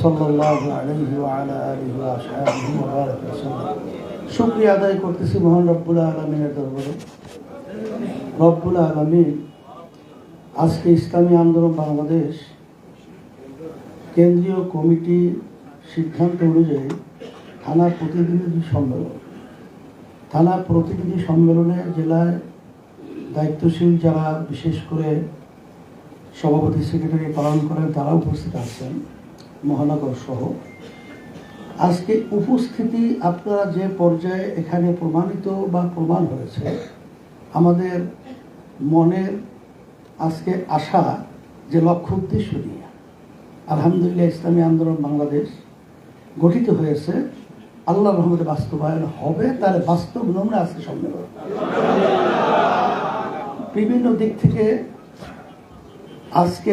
সাল্লাল্লাহু আলাইহি ওয়া আলা আলিহি ওয়া আসহাবিহি ওয়া বারাকা ওয়াসাল্লাম। শুকরিয়া আদায় করতেছি মহান রব্বুল আলামিনের দরবারে। রব্বুল আলামিন আজকে ইসলামী আন্দোলন বাংলাদেশ কেন্দ্রীয় কমিটি সিদ্ধান্ত অনুযায়ী থানা প্রতিনিধি সম্মেলনে জেলায় দায়িত্বশীল যারা বিশেষ করে সভাপতি সেক্রেটারি পালন করেন তারা উপস্থিত আছেন, মহানগর সহ। আজকে উপস্থিতি আপনারা যে পর্যায়ে এখানে প্রমাণিত বা প্রমাণ হয়েছে, আমাদের মনের আজকে আশা যে লক্ষ্য উদ্দেশ্য নিয়ে আলহামদুলিল্লাহ ইসলামী আন্দোলন বাংলাদেশ গঠিত হয়েছে, আল্লাহর রহমতে বাস্তবায়ন হবে, তার বাস্তব নমুনা আজকে সম্মেলন। বিভিন্ন দিক থেকে আজকে